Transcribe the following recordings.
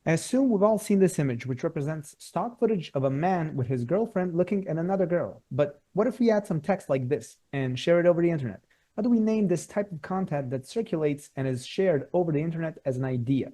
I assume we've all seen this image, which represents stock footage of a man with his girlfriend looking at another girl. But what if we add some text like this and share it over the internet? How do we name this type of content that circulates and is shared over the internet as an idea?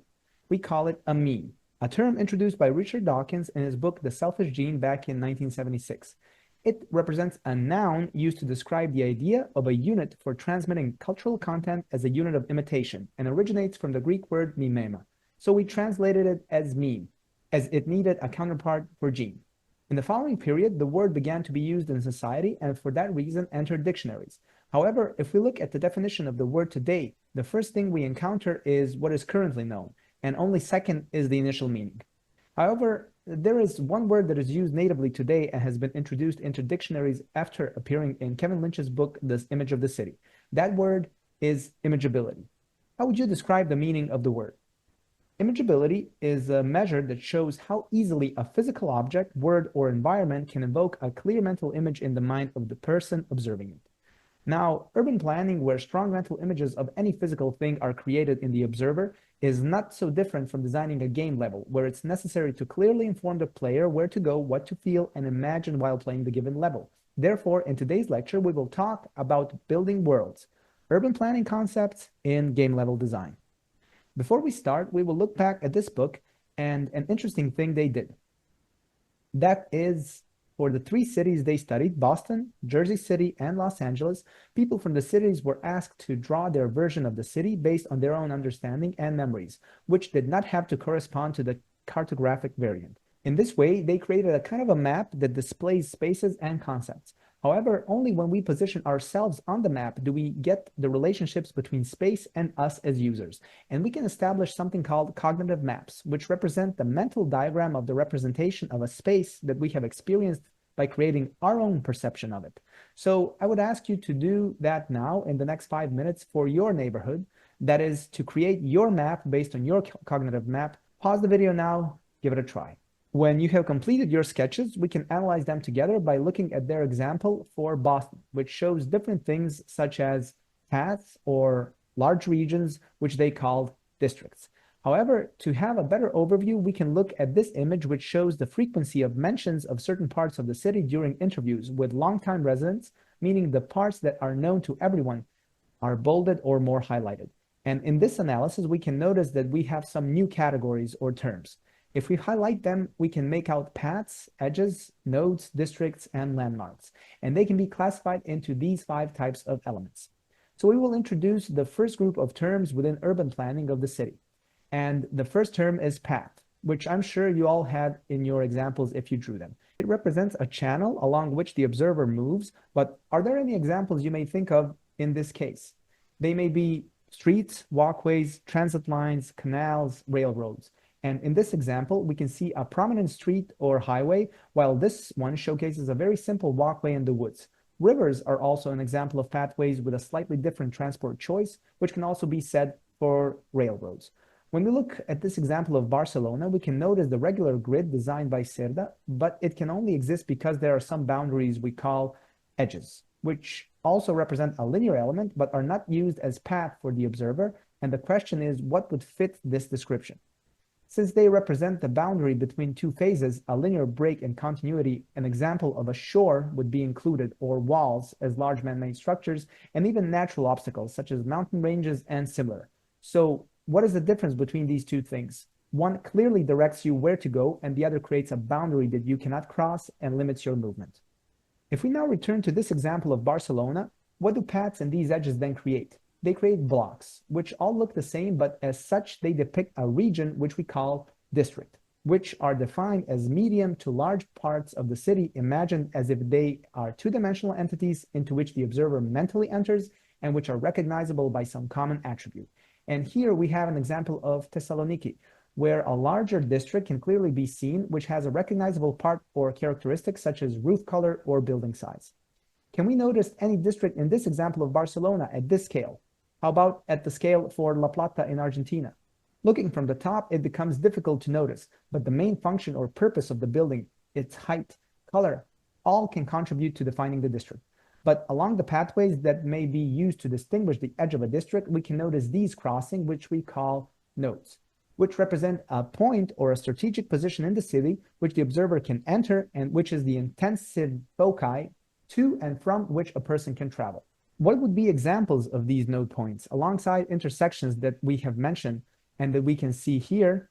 We call it a meme, a term introduced by Richard Dawkins in his book The Selfish Gene back in 1976. It represents a noun used to describe the idea of a unit for transmitting cultural content as a unit of imitation and originates from the Greek word mimema. So we translated it as meme, as it needed a counterpart for gene. In the following period, the word began to be used in society and for that reason entered dictionaries. However, if we look at the definition of the word today, the first thing we encounter is what is currently known, and only second is the initial meaning. However, there is one word that is used natively today and has been introduced into dictionaries after appearing in Kevin Lynch's book, The Image of the City. That word is imageability. How would you describe the meaning of the word? Imageability is a measure that shows how easily a physical object, word, or environment can evoke a clear mental image in the mind of the person observing it. Now, urban planning, where strong mental images of any physical thing are created in the observer, is not so different from designing a game level, where it's necessary to clearly inform the player where to go, what to feel, and imagine while playing the given level. Therefore, in today's lecture, we will talk about building worlds, urban planning concepts in game level design. Before we start, we will look back at this book and an interesting thing they did. That is, for the three cities they studied, Boston, Jersey City, and Los Angeles, people from the cities were asked to draw their version of the city based on their own understanding and memories, which did not have to correspond to the cartographic variant. In this way, they created a kind of a map that displays spaces and concepts. However, only when we position ourselves on the map do we get the relationships between space and us as users. And we can establish something called cognitive maps, which represent the mental diagram of the representation of a space that we have experienced by creating our own perception of it. So I would ask you to do that now in the next 5 minutes for your neighborhood. That is to create your map based on your cognitive map. Pause the video now, give it a try. When you have completed your sketches, we can analyze them together by looking at their example for Boston, which shows different things such as paths or large regions, which they called districts. However, to have a better overview, we can look at this image, which shows the frequency of mentions of certain parts of the city during interviews with longtime residents, meaning the parts that are known to everyone are bolded or more highlighted. And in this analysis, we can notice that we have some new categories or terms. If we highlight them, we can make out paths, edges, nodes, districts, and landmarks, and they can be classified into these 5 types of elements. So we will introduce the first group of terms within urban planning of the city. And the first term is path, which I'm sure you all had in your examples if you drew them. It represents a channel along which the observer moves, but are there any examples you may think of in this case? They may be streets, walkways, transit lines, canals, railroads. And in this example, we can see a prominent street or highway, while this one showcases a very simple walkway in the woods. Rivers are also an example of pathways with a slightly different transport choice, which can also be said for railroads. When we look at this example of Barcelona, we can notice the regular grid designed by Cerda, but it can only exist because there are some boundaries we call edges, which also represent a linear element, but are not used as path for the observer. And the question is, what would fit this description? Since they represent the boundary between two phases, a linear break in continuity, an example of a shore would be included, or walls as large man-made structures, and even natural obstacles such as mountain ranges and similar. So what is the difference between these two things? One clearly directs you where to go, and the other creates a boundary that you cannot cross and limits your movement. If we now return to this example of Barcelona, what do paths and these edges then create? They create blocks, which all look the same, but as such, they depict a region which we call district, which are defined as medium to large parts of the city, imagined as if they are two-dimensional entities into which the observer mentally enters and which are recognizable by some common attribute. And here we have an example of Thessaloniki, where a larger district can clearly be seen, which has a recognizable part or characteristic such as roof color or building size. Can we notice any district in this example of Barcelona at this scale? How about at the scale for La Plata in Argentina? Looking from the top, it becomes difficult to notice, but the main function or purpose of the building, its height, color, all can contribute to defining the district. But along the pathways that may be used to distinguish the edge of a district, we can notice these crossing, which we call nodes. which represent a point or a strategic position in the city which the observer can enter and which is the intensive foci to and from which a person can travel. What would be examples of these node points alongside intersections that we have mentioned and that we can see here?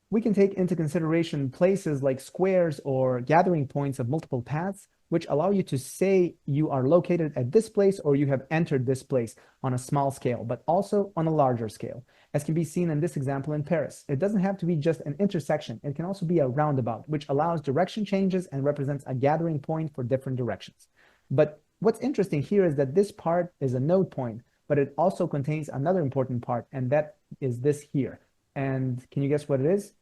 We can take into consideration places like squares or gathering points of multiple paths, which allow you to say you are located at this place or you have entered this place on a small scale, but also on a larger scale, as can be seen in this example in Paris. It doesn't have to be just an intersection. It can also be a roundabout, which allows direction changes and represents a gathering point for different directions. But what's interesting here is that this part is a node point, but it also contains another important part, and that is this here. And can you guess what it is?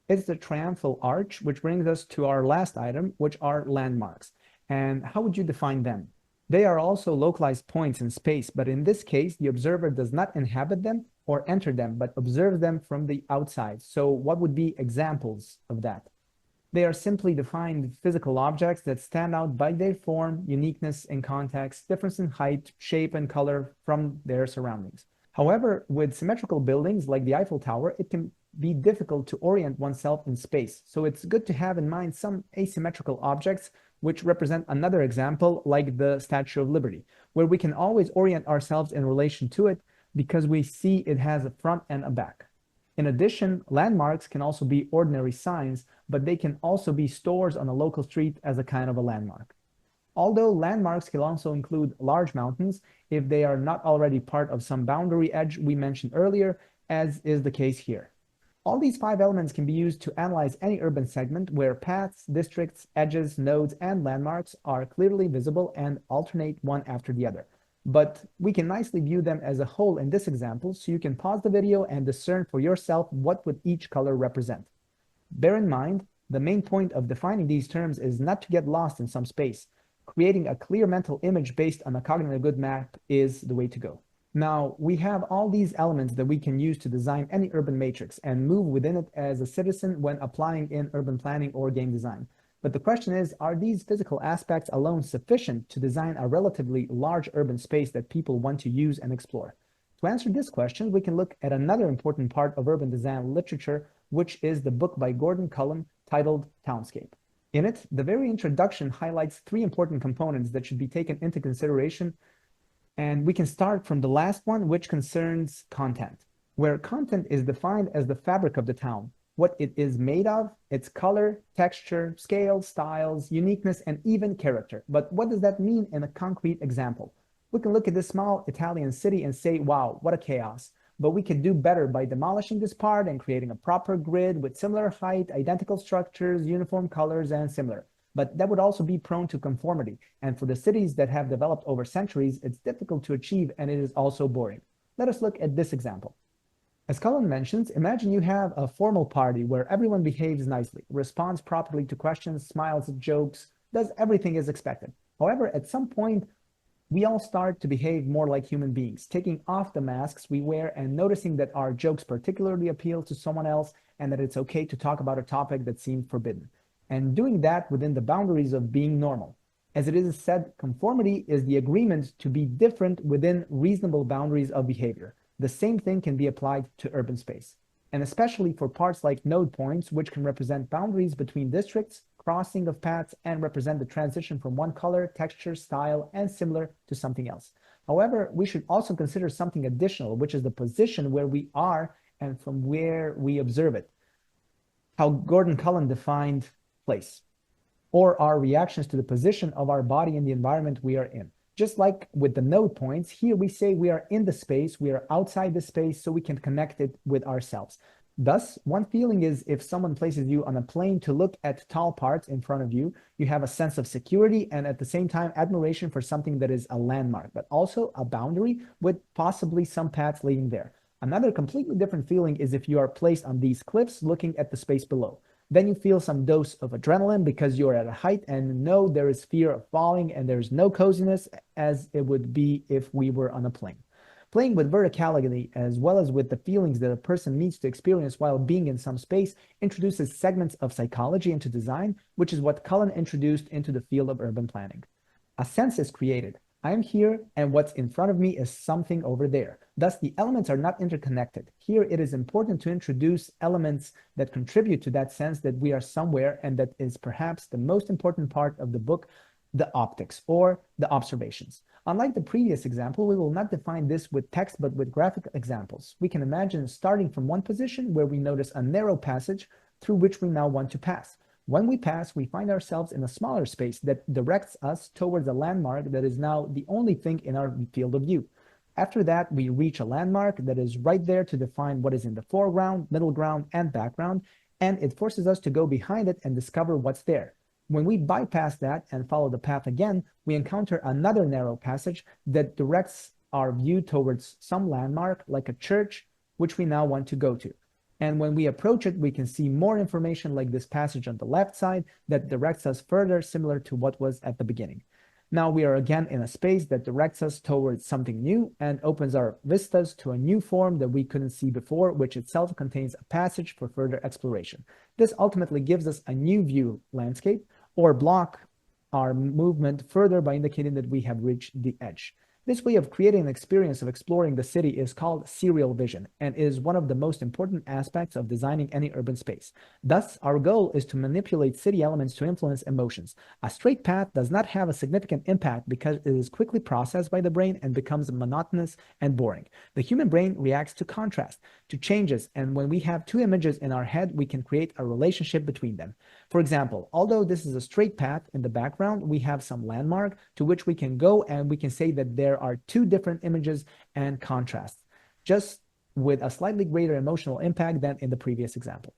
It's the triumphal arch, which brings us to our last item, which are landmarks. And how would you define them? They are also localized points in space, but in this case, the observer does not inhabit them or enter them, but observes them from the outside. So what would be examples of that? They are simply defined physical objects that stand out by their form, uniqueness in context, difference in height, shape, and color from their surroundings. However, with symmetrical buildings like the Eiffel Tower, it can be difficult to orient oneself in space. So it's good to have in mind some asymmetrical objects which represent another example like the Statue of Liberty, where we can always orient ourselves in relation to it because we see it has a front and a back. In addition, landmarks can also be ordinary signs, but they can also be stores on a local street as a kind of a landmark. Although landmarks can also include large mountains if they are not already part of some boundary edge we mentioned earlier, as is the case here. All these 5 elements can be used to analyze any urban segment where paths, districts, edges, nodes, and landmarks are clearly visible and alternate one after the other. But we can nicely view them as a whole in this example, so you can pause the video and discern for yourself what would each color represent. Bear in mind, the main point of defining these terms is not to get lost in some space. Creating a clear mental image based on a cognitive good map is the way to go. Now, we have all these elements that we can use to design any urban matrix and move within it as a citizen when applying in urban planning or game design. But the question is, are these physical aspects alone sufficient to design a relatively large urban space that people want to use and explore? To answer this question, we can look at another important part of urban design literature, which is the book by Cullen titled Townscape. In it, the very introduction highlights 3 important components that should be taken into consideration. And we can start from the last one, which concerns content, where content is defined as the fabric of the town, what it is made of, its color, texture, scale, styles, uniqueness, and even character. But what does that mean in a concrete example? We can look at this small Italian city and say, wow, what a chaos. But we can do better by demolishing this part and creating a proper grid with similar height, identical structures, uniform colors, and similar. But that would also be prone to conformity. And for the cities that have developed over centuries, it's difficult to achieve and it is also boring. Let us look at this example. As Cullen mentions, imagine you have a formal party where everyone behaves nicely, responds properly to questions, smiles at jokes, does everything as expected. However, at some point, we all start to behave more like human beings, taking off the masks we wear and noticing that our jokes particularly appeal to someone else and that it's okay to talk about a topic that seemed forbidden. And doing that within the boundaries of being normal. As it is said, conformity is the agreement to be different within reasonable boundaries of behavior. The same thing can be applied to urban space, and especially for parts like node points, which can represent boundaries between districts, crossing of paths, and represent the transition from one color, texture, style, and similar to something else. However, we should also consider something additional, which is the position where we are and from where we observe it. How Cullen defined place, or our reactions to the position of our body in the environment we are in. Just like with the node points, here we say we are in the space, we are outside the space, so we can connect it with ourselves. Thus, one feeling is if someone places you on a plane to look at tall parts in front of you, you have a sense of security and at the same time admiration for something that is a landmark, but also a boundary with possibly some paths leading there. Another completely different feeling is if you are placed on these cliffs looking at the space below. Then you feel some dose of adrenaline because you are at a height and know there is fear of falling and there's no coziness as it would be if we were on a plane. Playing with verticality as well as with the feelings that a person needs to experience while being in some space introduces segments of psychology into design, which is what Cullen introduced into the field of urban planning. A sense is created, I am here, and what's in front of me is something over there. Thus, the elements are not interconnected. Here, it is important to introduce elements that contribute to that sense that we are somewhere, and that is perhaps the most important part of the book, the optics, or the observations. Unlike the previous example, we will not define this with text, but with graphic examples. We can imagine starting from one position where we notice a narrow passage through which we now want to pass. When we pass, we find ourselves in a smaller space that directs us towards a landmark that is now the only thing in our field of view. After that, we reach a landmark that is right there to define what is in the foreground, middle ground, and background, and it forces us to go behind it and discover what's there. When we bypass that and follow the path again, we encounter another narrow passage that directs our view towards some landmark, like a church, which we now want to go to. And when we approach it, we can see more information like this passage on the left side that directs us further, similar to what was at the beginning. Now we are again in a space that directs us towards something new and opens our vistas to a new form that we couldn't see before, which itself contains a passage for further exploration. This ultimately gives us a new view landscape, or block our movement further by indicating that we have reached the edge. This way of creating an experience of exploring the city is called serial vision and is one of the most important aspects of designing any urban space. Thus, our goal is to manipulate city elements to influence emotions. A straight path does not have a significant impact because it is quickly processed by the brain and becomes monotonous and boring. The human brain reacts to contrast, to changes, and when we have two images in our head, we can create a relationship between them. For example, although this is a straight path in the background, we have some landmark to which we can go, and we can say that there are two different images and contrasts, just with a slightly greater emotional impact than in the previous example.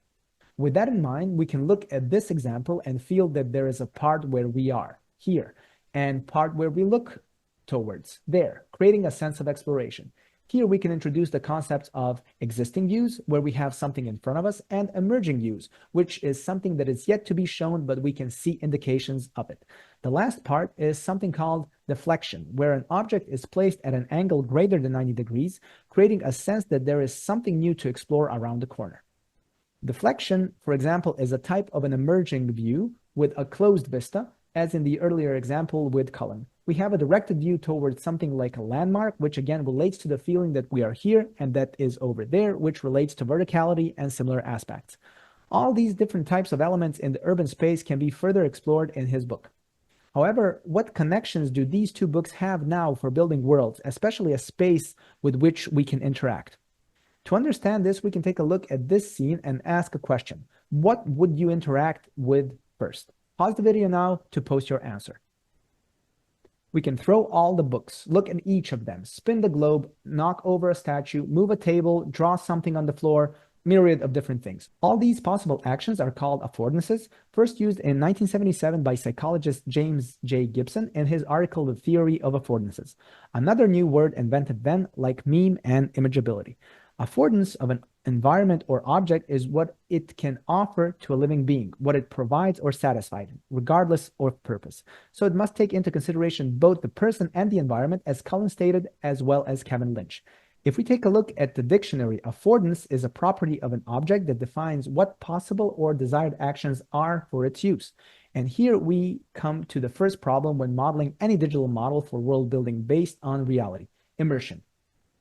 With that in mind, we can look at this example and feel that there is a part where we are, here, and part where we look towards, there, creating a sense of exploration. Here we can introduce the concepts of existing views, where we have something in front of us, and emerging views, which is something that is yet to be shown, but we can see indications of it. The last part is something called deflection, where an object is placed at an angle greater than 90 degrees, creating a sense that there is something new to explore around the corner. Deflection, for example, is a type of an emerging view with a closed vista, as in the earlier example with Cullen. We have a directed view towards something like a landmark, which again relates to the feeling that we are here and that is over there, which relates to verticality and similar aspects. All these different types of elements in the urban space can be further explored in his book. However, what connections do these two books have now for building worlds, especially a space with which we can interact? To understand this, we can take a look at this scene and ask a question. What would you interact with first? Pause the video now to post your answer. We can throw all the books, look at each of them, spin the globe, knock over a statue, move a table, draw something on the floor, myriad of different things. All these possible actions are called affordances, first used in 1977 by psychologist James J. Gibson in his article The Theory of Affordances. Another new word invented then, like meme and imageability. Affordance of an environment or object is what it can offer to a living being, what it provides or satisfies, regardless of purpose. So it must take into consideration both the person and the environment, as Cullen stated, as well as Kevin Lynch. If we take a look at the dictionary, affordance is a property of an object that defines what possible or desired actions are for its use. And here we come to the first problem when modeling any digital model for world building based on reality: immersion.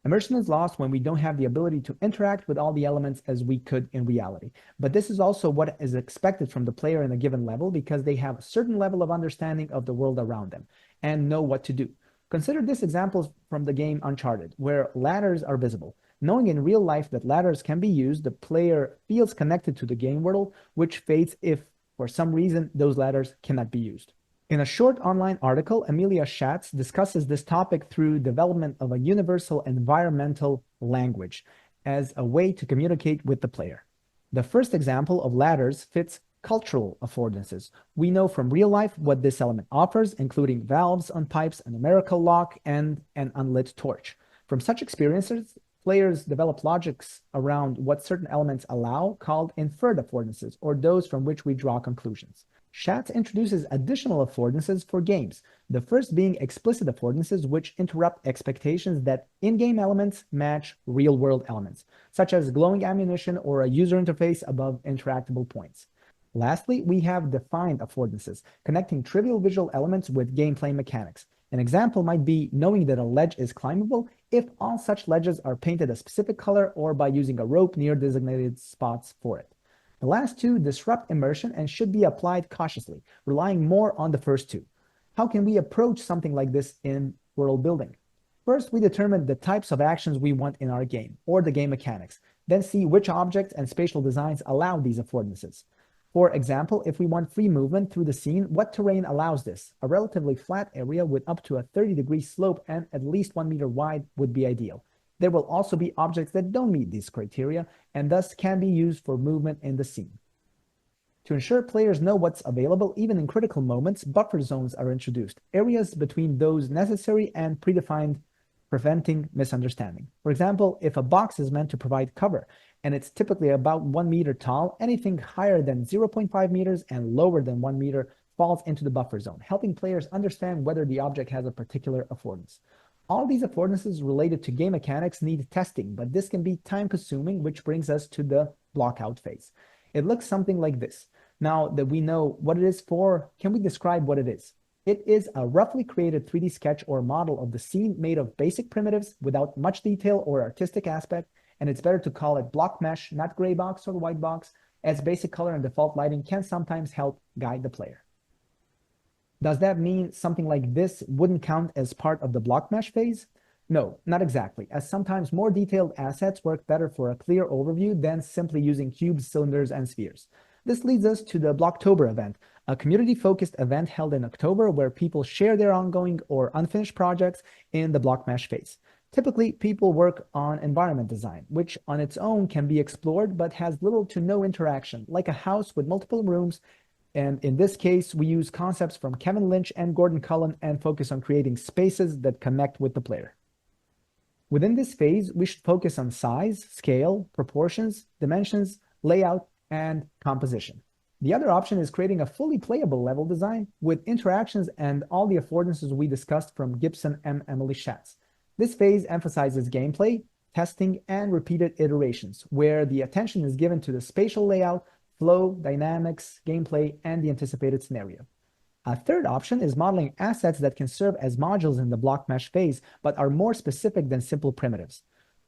Immersion is lost when we don't have the ability to interact with all the elements as we could in reality. But this is also what is expected from the player in a given level, because they have a certain level of understanding of the world around them and know what to do. Consider this example from the game Uncharted, where ladders are visible. Knowing in real life that ladders can be used, the player feels connected to the game world, which fades if, for some reason, those ladders cannot be used. In a short online article, Amelia Schatz discusses this topic through development of a universal environmental language as a way to communicate with the player. The first example of ladders fits cultural affordances. We know from real life what this element offers, including valves on pipes, a numerical lock, and an unlit torch. From such experiences, players develop logics around what certain elements allow, called inferred affordances, or those from which we draw conclusions. Schatz introduces additional affordances for games, the first being explicit affordances, which interrupt expectations that in-game elements match real-world elements, such as glowing ammunition or a user interface above interactable points. Lastly, we have defined affordances, connecting trivial visual elements with gameplay mechanics. An example might be knowing that a ledge is climbable if all such ledges are painted a specific color or by using a rope near designated spots for it. The last two disrupt immersion and should be applied cautiously, relying more on the first two. How can we approach something like this in world building? First, we determine the types of actions we want in our game, or the game mechanics, then see which objects and spatial designs allow these affordances. For example, if we want free movement through the scene, what terrain allows this? A relatively flat area with up to a 30-degree slope and at least 1 meter wide would be ideal. There will also be objects that don't meet these criteria and thus can be used for movement in the scene. To ensure players know what's available, even in critical moments, buffer zones are introduced, areas between those necessary and predefined, preventing misunderstanding. For example, if a box is meant to provide cover, and it's typically about 1 meter tall, anything higher than 0.5 meters and lower than 1 meter falls into the buffer zone, helping players understand whether the object has a particular affordance. All these affordances related to game mechanics need testing, but this can be time-consuming, which brings us to the blockout phase. It looks something like this. Now that we know what it is for, can we describe what it is? It is a roughly created 3D sketch or model of the scene made of basic primitives without much detail or artistic aspect, and it's better to call it block mesh, not gray box or white box, as basic color and default lighting can sometimes help guide the player. Does that mean something like this wouldn't count as part of the block mesh phase? No, not exactly, as sometimes more detailed assets work better for a clear overview than simply using cubes, cylinders, and spheres. This leads us to the Blocktober event, a community-focused event held in October where people share their ongoing or unfinished projects in the block mesh phase. Typically, people work on environment design, which on its own can be explored but has little to no interaction, like a house with multiple rooms. And in this case, we use concepts from Kevin Lynch and Gordon Cullen and focus on creating spaces that connect with the player. Within this phase, we should focus on size, scale, proportions, dimensions, layout, and composition. The other option is creating a fully playable level design with interactions and all the affordances we discussed from Gibson and Emily Schatz. This phase emphasizes gameplay, testing, and repeated iterations, where the attention is given to the spatial layout, flow, dynamics, gameplay, and the anticipated scenario. A third option is modeling assets that can serve as modules in the block mesh phase, but are more specific than simple primitives.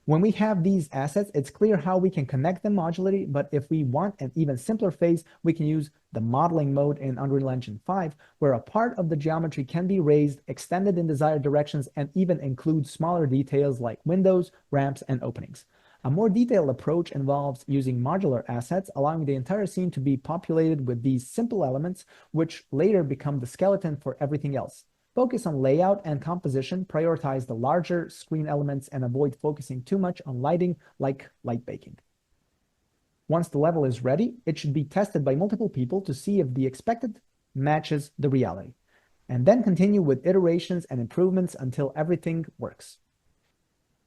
When we have these assets, it's clear how we can connect them modularly, but if we want an even simpler phase, we can use the modeling mode in Unreal Engine 5, where a part of the geometry can be raised, extended in desired directions, and even include smaller details like windows, ramps, and openings. A more detailed approach involves using modular assets, allowing the entire scene to be populated with these simple elements, which later become the skeleton for everything else. Focus on layout and composition, prioritize the larger screen elements, and avoid focusing too much on lighting like light baking. Once the level is ready, it should be tested by multiple people to see if the expected matches the reality, and then continue with iterations and improvements until everything works.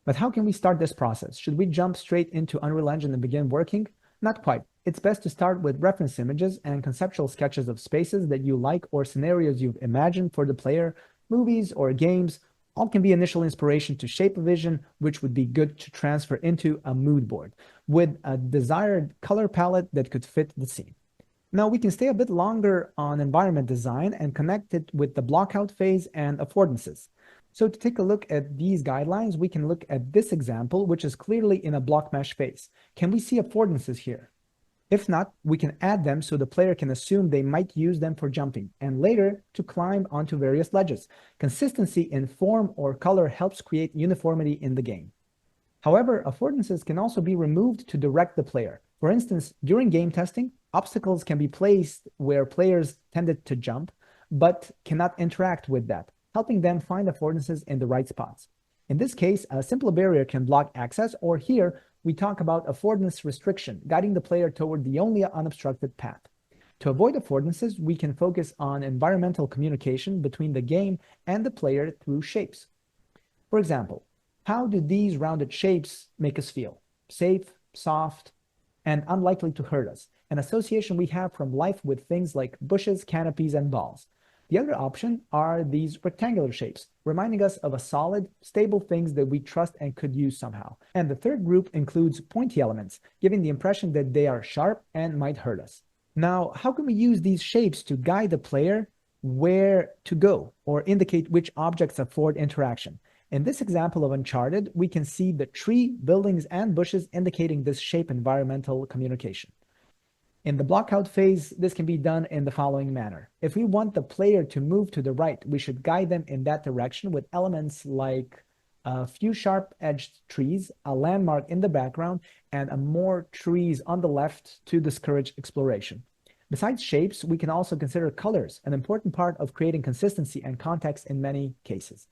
But how can we start this process? Should we jump straight into Unreal Engine and begin working? Not quite. It's best to start with reference images and conceptual sketches of spaces that you like or scenarios you've imagined for the player. Movies or games all can be initial inspiration to shape a vision, which would be good to transfer into a mood board with a desired color palette that could fit the scene. Now we can stay a bit longer on environment design and connect it with the blockout phase and affordances. So to take a look at these guidelines, we can look at this example, which is clearly in a block mesh phase. Can we see affordances here? If not, we can add them so the player can assume they might use them for jumping and later to climb onto various ledges. Consistency in form or color helps create uniformity in the game. However, affordances can also be removed to direct the player. For instance, during game testing, obstacles can be placed where players tended to jump, but cannot interact with that, helping them find affordances in the right spots. In this case, a simple barrier can block access, or here, we talk about affordance restriction, guiding the player toward the only unobstructed path. To avoid affordances, we can focus on environmental communication between the game and the player through shapes. For example, how do these rounded shapes make us feel? Safe, soft, and unlikely to hurt us, an association we have from life with things like bushes, canopies, and balls. The other option are these rectangular shapes, reminding us of a solid, stable things that we trust and could use somehow. And the third group includes pointy elements, giving the impression that they are sharp and might hurt us. Now, how can we use these shapes to guide the player where to go or indicate which objects afford interaction. In this example of Uncharted, we can see the tree, buildings, and bushes indicating this shape environmental communication. In the blockout phase, this can be done in the following manner. If we want the player to move to the right, we should guide them in that direction with elements like a few sharp-edged trees, a landmark in the background, and more trees on the left to discourage exploration. Besides shapes, we can also consider colors, an important part of creating consistency and context in many cases.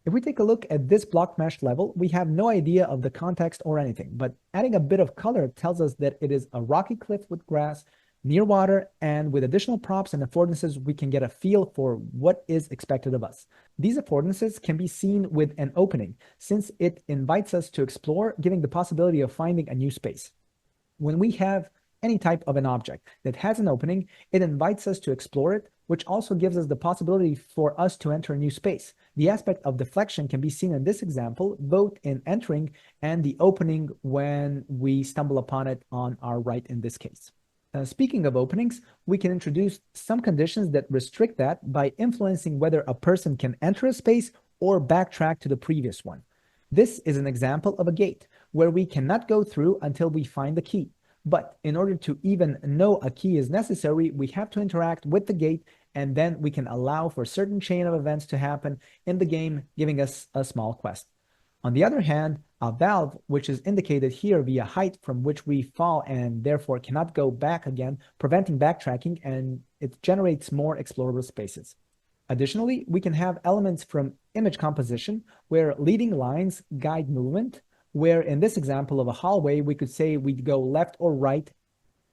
If we take a look at this block mesh level, we have no idea of the context or anything, but adding a bit of color tells us that it is a rocky cliff with grass, near water, and with additional props and affordances, we can get a feel for what is expected of us. These affordances can be seen with an opening, since it invites us to explore, giving the possibility of finding a new space. When we have any type of an object that has an opening, it invites us to explore it, which also gives us the possibility for us to enter a new space. The aspect of deflection can be seen in this example, both in entering and the opening when we stumble upon it on our right in this case. Speaking of openings, we can introduce some conditions that restrict that by influencing whether a person can enter a space or backtrack to the previous one. This is an example of a gate where we cannot go through until we find the key. But in order to even know a key is necessary, we have to interact with the gate, and then we can allow for a certain chain of events to happen in the game, giving us a small quest. On the other hand, a valve, which is indicated here via height from which we fall and therefore cannot go back again, preventing backtracking, and it generates more explorable spaces. Additionally, we can have elements from image composition where leading lines guide movement, where in this example of a hallway, we could say we'd go left or right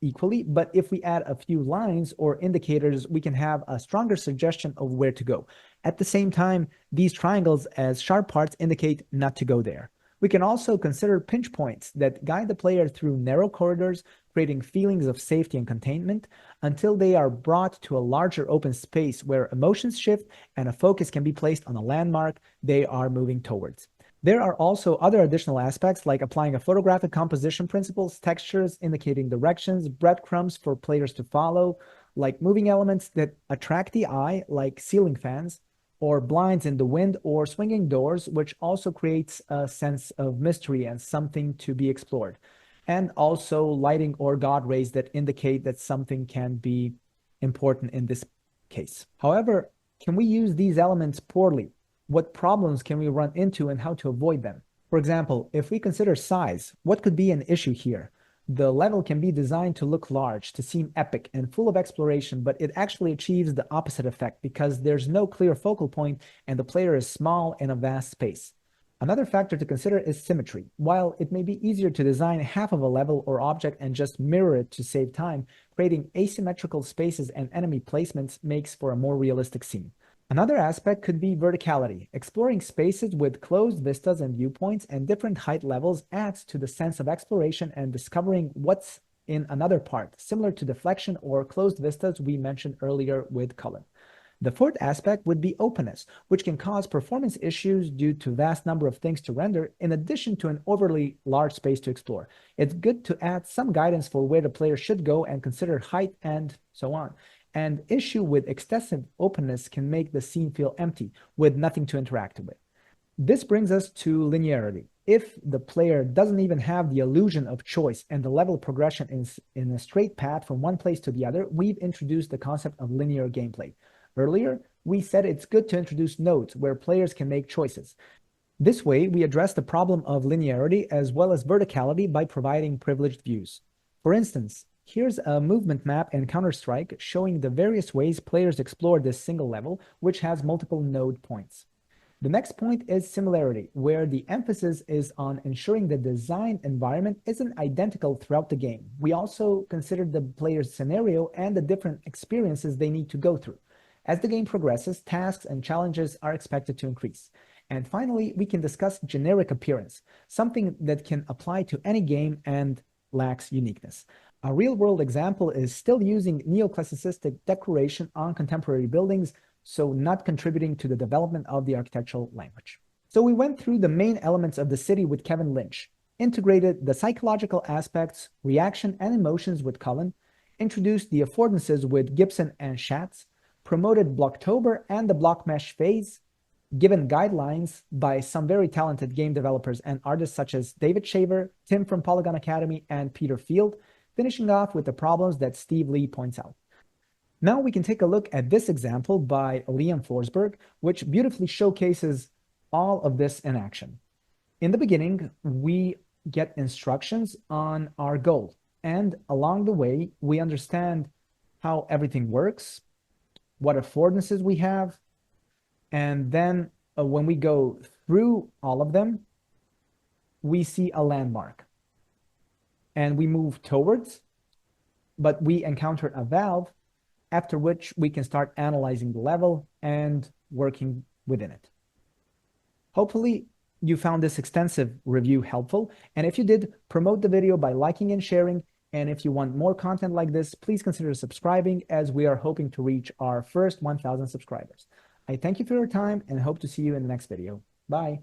equally, but if we add a few lines or indicators, we can have a stronger suggestion of where to go. At the same time, these triangles as sharp parts indicate not to go there. We can also consider pinch points that guide the player through narrow corridors, creating feelings of safety and containment until they are brought to a larger open space where emotions shift and a focus can be placed on a landmark they are moving towards. There are also other additional aspects like applying a photographic composition principles, textures indicating directions, breadcrumbs for players to follow, like moving elements that attract the eye, like ceiling fans, or blinds in the wind or swinging doors, which also creates a sense of mystery and something to be explored. And also lighting or god rays that indicate that something can be important in this case. However, can we use these elements poorly? What problems can we run into and how to avoid them? For example, if we consider size, what could be an issue here? The level can be designed to look large, to seem epic and full of exploration, but it actually achieves the opposite effect because there's no clear focal point and the player is small in a vast space. Another factor to consider is symmetry. While it may be easier to design half of a level or object and just mirror it to save time, creating asymmetrical spaces and enemy placements makes for a more realistic scene. Another aspect could be verticality. Exploring spaces with closed vistas and viewpoints and different height levels adds to the sense of exploration and discovering what's in another part, similar to deflection or closed vistas we mentioned earlier with Cullen. The fourth aspect would be openness, which can cause performance issues due to vast number of things to render, in addition to an overly large space to explore. It's good to add some guidance for where the player should go and consider height and so on. And issue with excessive openness can make the scene feel empty with nothing to interact with. This brings us to linearity. If the player doesn't even have the illusion of choice and the level progression is in a straight path from one place to the other, we've introduced the concept of linear gameplay. Earlier, we said it's good to introduce nodes where players can make choices. This way, we address the problem of linearity as well as verticality by providing privileged views. For instance, here's a movement map in Counter-Strike showing the various ways players explore this single level, which has multiple node points. The next point is similarity, where the emphasis is on ensuring the design environment isn't identical throughout the game. We also consider the player's scenario and the different experiences they need to go through. As the game progresses, tasks and challenges are expected to increase. And finally, we can discuss generic appearance, something that can apply to any game and lacks uniqueness. A real-world example is still using neoclassicistic decoration on contemporary buildings, so not contributing to the development of the architectural language. So we went through the main elements of the city with Kevin Lynch, integrated the psychological aspects, reaction, and emotions with Cullen, introduced the affordances with Gibson and Schatz, promoted Blocktober and the block mesh phase, given guidelines by some very talented game developers and artists such as David Shaver, Tim from Polygon Academy, and Peter Field, finishing off with the problems that Steve Lee points out. Now we can take a look at this example by Liam Forsberg, which beautifully showcases all of this in action. In the beginning, we get instructions on our goal, and along the way, we understand how everything works, what affordances we have, and then when we go through all of them, we see a landmark and we move towards, but we encounter a valve, after which we can start analyzing the level and working within it. Hopefully you found this extensive review helpful, and if you did, promote the video by liking and sharing. And if you want more content like this, please consider subscribing, as we are hoping to reach our first 1,000 subscribers. I thank you for your time and hope to see you in the next video. Bye.